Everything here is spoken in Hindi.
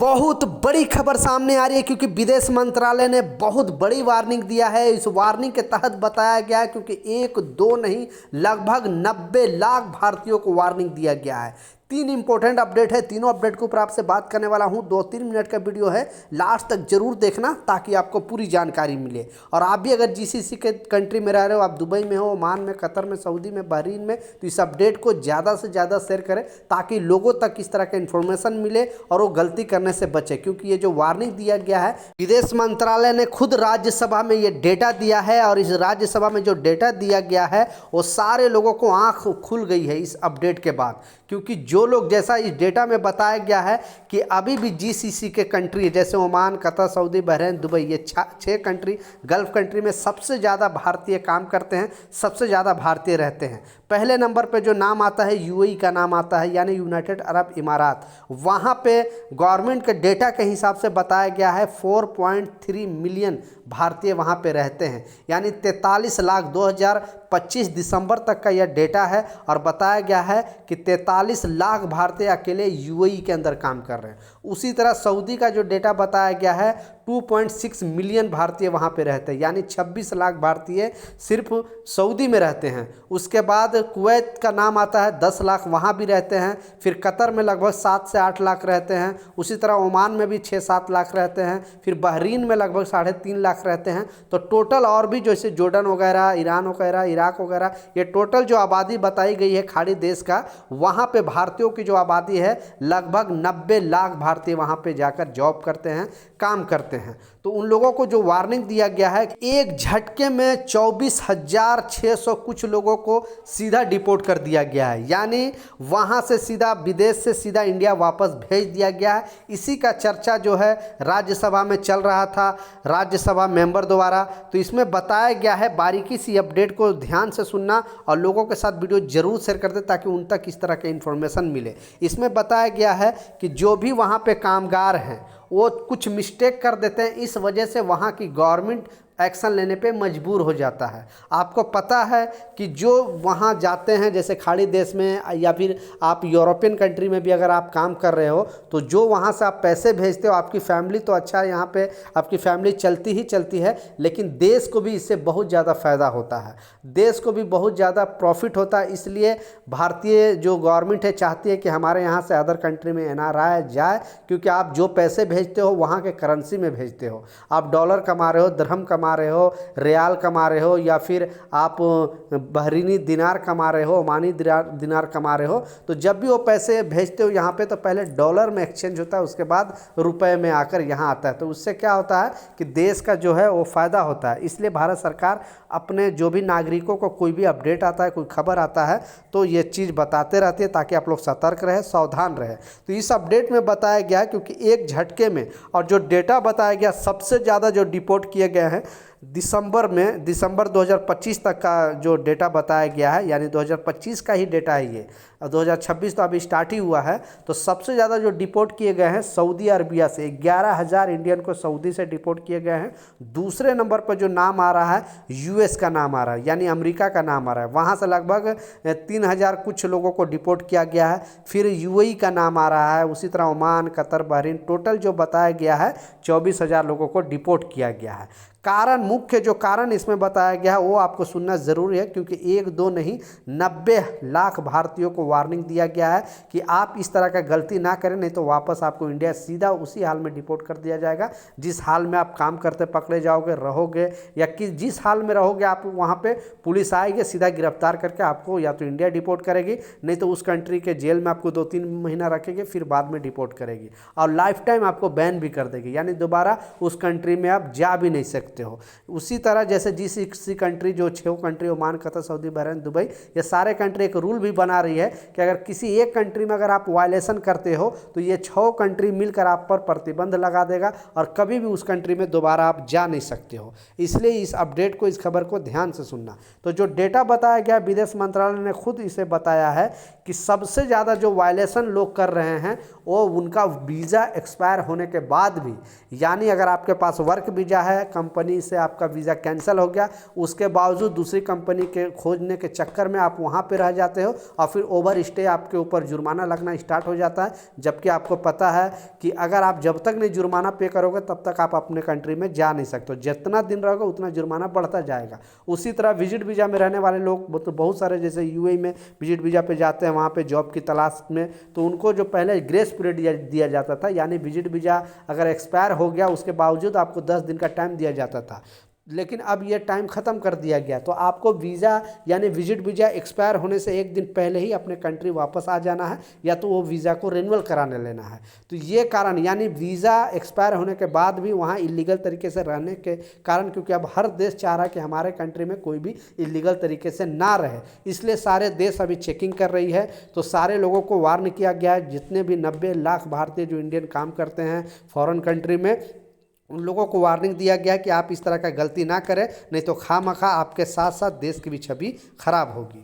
बहुत बड़ी खबर सामने आ रही है क्योंकि विदेश मंत्रालय ने बहुत बड़ी वार्निंग दिया है। इस वार्निंग के तहत बताया गया है क्योंकि एक दो नहीं लगभग 90 लाख भारतीयों को वार्निंग दिया गया है। तीन इंपॉर्टेंट अपडेट है, तीनों अपडेट के ऊपर आपसे बात करने वाला हूं। 2-3 मिनट का वीडियो है, लास्ट तक जरूर देखना ताकि आपको पूरी जानकारी मिले। और आप भी अगर जीसीसी के कंट्री में रह रहे हो, आप दुबई में हो, ओमान में, कतर में, सऊदी में, बहरीन में, तो इस अपडेट को ज़्यादा से ज़्यादा शेयर करें ताकि लोगों तक इस तरह का इन्फॉर्मेशन मिले और वो गलती करने से बचे। क्योंकि ये जो वार्निंग दिया गया है, विदेश मंत्रालय ने खुद राज्यसभा में ये डेटा दिया है और इस राज्यसभा में जो डेटा दिया गया है वो सारे लोगों को आँख खुल गई है इस अपडेट के बाद। क्योंकि जो लोग, जैसा इस डेटा में बताया गया है कि अभी भी जीसीसी के कंट्री जैसे Oman, Qatar, Saudi, Bahrain, Dubai, ये 6 कंट्री गल्फ कंट्री में सबसे ज़्यादा भारतीय काम करते हैं, सबसे ज़्यादा भारतीय रहते हैं। पहले नंबर पे जो नाम आता है यूएई का नाम आता है, यानी यूनाइटेड अरब इमारात। वहाँ पे गवर्नमेंट के डेटा के हिसाब से बताया गया है 4.3 मिलियन भारतीय वहाँ पे रहते हैं, यानी 43 लाख। 2025 दिसंबर तक का यह डेटा है और बताया गया है कि 43 लाख भारतीय अकेले यूएई के अंदर काम कर रहे हैं। उसी तरह सऊदी का जो डेटा बताया गया है 2.6 मिलियन भारतीय वहाँ पे रहते हैं, यानी 26 लाख भारतीय सिर्फ सऊदी में रहते हैं। उसके बाद कुवैत का नाम आता है, 10 लाख वहाँ भी रहते हैं। फिर कतर में लगभग 7 से 8 लाख रहते हैं। उसी तरह ओमान में भी 6-7 लाख रहते हैं। फिर बहरीन में लगभग 3.5 लाख रहते हैं। तो टोटल और भी जैसे जॉर्डन वगैरह, ईरान वगैरह, इराक वगैरह, ये टोटल जो आबादी बताई गई है खाड़ी देश का, वहाँ पे भारतीयों की जो आबादी है लगभग 90 लाख भारतीय वहाँ पे जाकर जॉब करते हैं, काम करते हैं। तो उन लोगों को जो वार्निंग दिया गया है, एक झटके में 24,600 कुछ लोगों को सीधा डिपोर्ट कर दिया गया है, यानी वहाँ से सीधा, विदेश से सीधा इंडिया वापस भेज दिया गया है। इसी का चर्चा जो है राज्यसभा में चल रहा था, राज्यसभा मेंबर द्वारा। तो इसमें बताया गया है, बारीकी से अपडेट को ध्यान से सुनना और लोगों के साथ वीडियो जरूर शेयर कर दे ताकि उन तक इस तरह के इन्फॉर्मेशन मिले। इसमें बताया गया है कि जो भी वहाँ पे कामगार हैं वो कुछ मिस्टेक कर देते हैं, इस वजह से वहाँ की गवर्नमेंट एक्शन लेने पे मजबूर हो जाता है। आपको पता है कि जो वहाँ जाते हैं, जैसे खाड़ी देश में या फिर आप यूरोपियन कंट्री में भी अगर आप काम कर रहे हो, तो जो वहाँ से आप पैसे भेजते हो, आपकी फैमिली तो अच्छा है, यहाँ पे आपकी फैमिली चलती ही चलती है, लेकिन देश को भी इससे बहुत ज़्यादा फ़ायदा होता है, देश को भी बहुत ज़्यादा प्रॉफिट होता है। इसलिए भारतीय जो गवर्नमेंट है चाहती है कि हमारे यहाँ से अदर कंट्री में एनआरआई जाए, क्योंकि आप जो पैसे भेजते हो वहाँ के करेंसी में भेजते हो। आप डॉलर कमा रहे हो, दिरहम कमा रहे हो, रियाल कमा रहे हो, या फिर आप बहरीनी दिनार कमा रहे हो, ओमानी दिनार कमा रहे हो। तो जब भी वो पैसे भेजते हो यहाँ पे, तो पहले डॉलर में एक्सचेंज होता है, उसके बाद रुपए में आकर यहाँ आता है। तो उससे क्या होता है कि देश का जो है वो फ़ायदा होता है। इसलिए भारत सरकार अपने जो भी नागरिकों को कोई भी अपडेट आता है, कोई खबर आता है, तो ये चीज़ बताते रहती है ताकि आप लोग सतर्क रहे, सावधान रहे। तो इस अपडेट में बताया गया क्योंकि एक झटके में, और जो डेटा बताया गया, सबसे ज़्यादा जो डिपोर्ट किए गए हैं दिसंबर 2025 तक का जो डेटा बताया गया है, यानी 2025 का ही डेटा है ये, और 2026 तो अभी स्टार्ट ही हुआ है। तो सबसे ज़्यादा जो डिपोर्ट किए गए हैं सऊदी अरबिया से, 11,000 इंडियन को सऊदी से डिपोर्ट किए गए हैं। दूसरे नंबर पर जो नाम आ रहा है यूएस का नाम आ रहा है, यानी अमेरिका का नाम आ रहा है, वहाँ से लगभग 3,000 कुछ लोगों को डिपोर्ट किया गया है। फिर यूएई का नाम आ रहा है, उसी तरह ओमान, कतर, बहरीन, टोटल जो बताया गया है 24,000 लोगों को डिपोर्ट किया गया है। कारण, मुख्य जो कारण इसमें बताया गया है वो आपको सुनना ज़रूरी है, क्योंकि एक दो नहीं 90 लाख भारतीयों को वार्निंग दिया गया है कि आप इस तरह का गलती ना करें, नहीं तो वापस आपको इंडिया सीधा उसी हाल में डिपोर्ट कर दिया जाएगा जिस हाल में आप काम करते पकड़े जाओगे, रहोगे, या कि जिस हाल में रहोगे आप वहाँ पे पुलिस आएगी, सीधा गिरफ्तार करके आपको या तो इंडिया डिपोर्ट करेगी, नहीं तो उस कंट्री के जेल में आपको 2-3 महीना रखेगी, फिर बाद में डिपोर्ट करेगी और लाइफ टाइम आपको बैन भी कर देगी, यानी दोबारा उस कंट्री में आप जा भी नहीं सकते हो। उसी तरह जैसे जीसीसी कंट्री, जो 6 country, Oman, Qatar, Saudi, Bahrain, Dubai, ये सारे कंट्री एक रूल भी बना रही है कि अगर किसी एक कंट्री में अगर आप वायलेशन करते हो तो ये 6 कंट्री मिलकर आप पर प्रतिबंध लगा देगा और कभी भी उस कंट्री में दोबारा आप जा नहीं सकते हो। इसलिए इस अपडेट को, इस खबर को ध्यान से सुनना। तो जो डेटा बताया गया, विदेश मंत्रालय ने खुद इसे बताया है कि सबसे ज़्यादा जो वायलेशन लोग कर रहे हैं वो उनका वीज़ा एक्सपायर होने के बाद भी, यानी अगर आपके पास वर्क वीज़ा है, कंपनी से आप आपका वीज़ा कैंसिल हो गया, उसके बावजूद दूसरी कंपनी के खोजने के चक्कर में आप वहाँ पे रह जाते हो और फिर ओवर स्टे आपके ऊपर जुर्माना लगना स्टार्ट हो जाता है। जबकि आपको पता है कि अगर आप जब तक नहीं जुर्माना पे करोगे तब तक आप अपने कंट्री में जा नहीं सकते। जितना दिन रहोगे उतना जुर्माना बढ़ता जाएगा। उसी तरह विजिट वीज़ा में रहने वाले लोग तो बहुत सारे जैसे यूएई में विजिट वीज़ा पे जाते हैं वहाँ पे जॉब की तलाश में, तो उनको जो पहले ग्रेस पीरियड दिया जाता था, यानी विजिट वीज़ा अगर एक्सपायर हो गया उसके बावजूद आपको 10 दिन का टाइम दिया जाता था, लेकिन अब ये टाइम ख़त्म कर दिया गया। तो आपको वीज़ा यानी विजिट वीज़ा एक्सपायर होने से एक दिन पहले ही अपने कंट्री वापस आ जाना है, या तो वो वीज़ा को रिन्यूअल कराने लेना है। तो ये कारण यानी वीज़ा एक्सपायर होने के बाद भी वहाँ इलीगल तरीके से रहने के कारण, क्योंकि अब हर देश चाह रहा है कि हमारे कंट्री में कोई भी इलीगल तरीके से ना रहे, इसलिए सारे देश अभी चेकिंग कर रही है। तो सारे लोगों को वार्न किया गया है, जितने भी 90 लाख भारतीय जो इंडियन काम करते हैं फॉरेन कंट्री में, उन लोगों को वार्निंग दिया गया कि आप इस तरह का गलती ना करें, नहीं तो खामखा आपके साथ साथ देश की भी छवि खराब होगी।